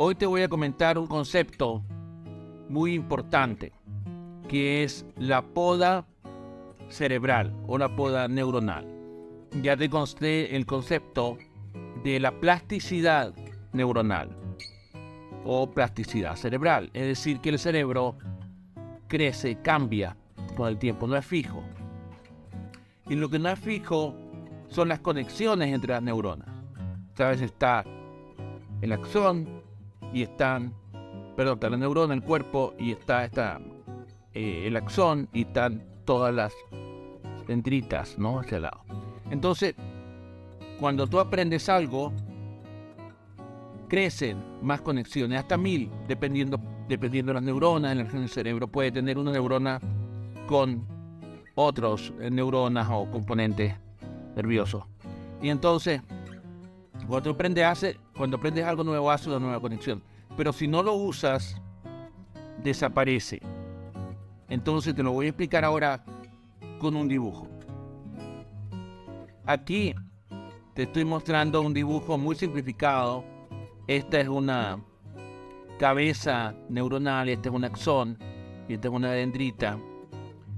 Hoy te voy a comentar un concepto muy importante, que es la poda cerebral o la poda neuronal. Ya te conté el concepto de la plasticidad neuronal o plasticidad cerebral, es decir, que el cerebro crece, cambia con el tiempo, no es fijo. Y lo que no es fijo son las conexiones entre las neuronas. ¿Sabes? Está el axón y está la neurona, el cuerpo, y está el axón y están todas las dendritas, ¿no? Hacia el lado. Entonces, cuando tú aprendes algo, crecen más conexiones, hasta 1000, dependiendo de las neuronas. En el cerebro puede tener una neurona con otros neuronas o componentes nerviosos. Y entonces, cuando aprendes algo nuevo, hace una nueva conexión. Pero si no lo usas, desaparece. Entonces te lo voy a explicar ahora con un dibujo. Aquí te estoy mostrando un dibujo muy simplificado. Esta es una cabeza neuronal, este es un axón y esta es una dendrita.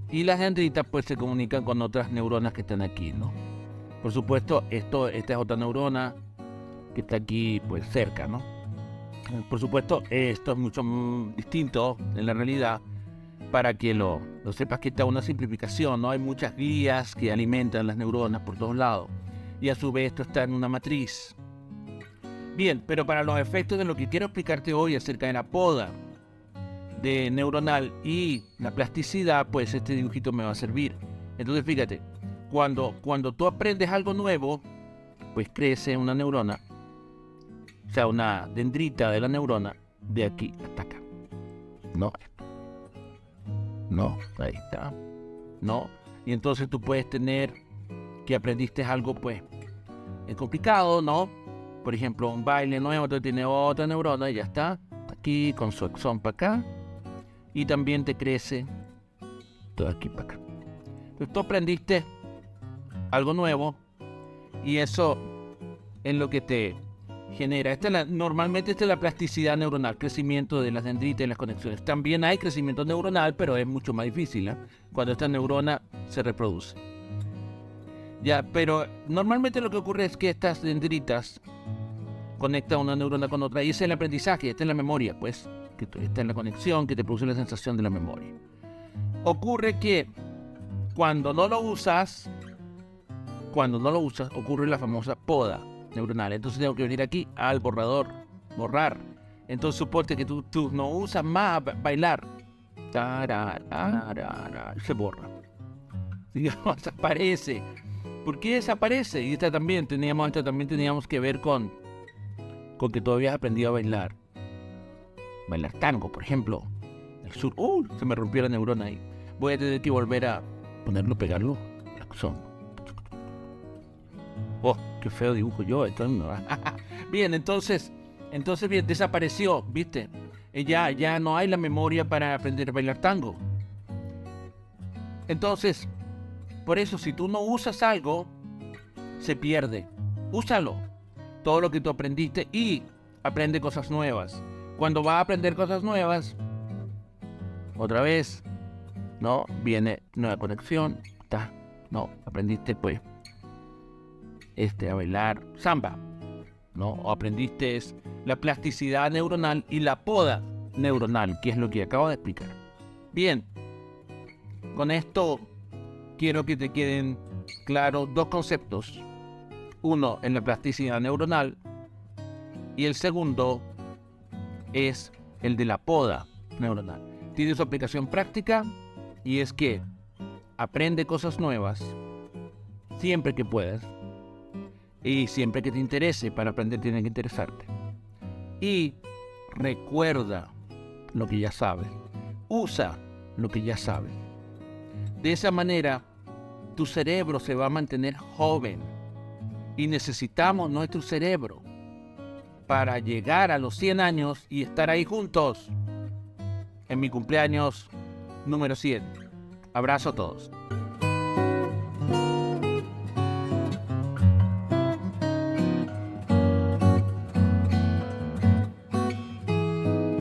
Y las dendritas pues se comunican con otras neuronas que están aquí, ¿no? Por supuesto, esta es otra neurona que está aquí pues cerca, ¿no? Por supuesto, esto es mucho distinto en la realidad, para que lo sepas, que está una simplificación, ¿no? Hay muchas vías que alimentan las neuronas por todos lados, y a su vez esto está en una matriz. Bien, pero para los efectos de lo que quiero explicarte hoy acerca de la poda neuronal y la plasticidad, pues este dibujito me va a servir. Entonces fíjate, cuando tú aprendes algo nuevo, pues crece una neurona, o sea, una dendrita de la neurona, de aquí hasta acá. No, ahí está. No. Y entonces tú puedes tener que aprendiste algo, pues, es complicado, ¿no? Por ejemplo, un baile nuevo, tú tienes otra neurona y ya está. Aquí con su axón para acá. Y también te crece todo aquí para acá. Entonces tú aprendiste algo nuevo y eso es lo que te genera. Normalmente esta es la plasticidad neuronal, crecimiento de las dendritas y las conexiones. También hay crecimiento neuronal, pero es mucho más difícil, ¿eh? Cuando esta neurona se reproduce. Ya, pero normalmente lo que ocurre es que estas dendritas conectan una neurona con otra, y ese es el aprendizaje, esta es la memoria, pues, que está en la conexión, que te produce la sensación de la memoria. Ocurre que cuando no lo usas, ocurre la famosa poda neuronal. Entonces tengo que venir aquí al borrador, borrar. Entonces suponte que tú no usas más bailar, se borra, digamos, desaparece. ¿Por qué desaparece? Y esta también teníamos que ver con que tú habías aprendido a bailar tango, por ejemplo, el sur. Se me rompió la neurona ahí. Voy a tener que volver a pegarlo, la axón. Qué feo dibujo yo. Bien, entonces bien, desapareció, ¿viste? Ya no hay la memoria para aprender a bailar tango. Entonces, por eso, si tú no usas algo, se pierde. Úsalo. Todo lo que tú aprendiste, y aprende cosas nuevas. Cuando vas a aprender cosas nuevas, otra vez, ¿no? Viene nueva conexión. Aprendiste pues a bailar samba, ¿no? O aprendiste la plasticidad neuronal y la poda neuronal, que es lo que acabo de explicar. Bien, con esto quiero que te queden claros dos conceptos. Uno es la plasticidad neuronal y el segundo es el de la poda neuronal. Tiene su aplicación práctica, y es que aprende cosas nuevas siempre que puedas, y siempre que te interese. Para aprender tiene que interesarte. Y recuerda lo que ya sabes. Usa lo que ya sabes. De esa manera, tu cerebro se va a mantener joven. Y necesitamos nuestro cerebro para llegar a los 100 años y estar ahí juntos en mi cumpleaños número 100. Abrazo a todos.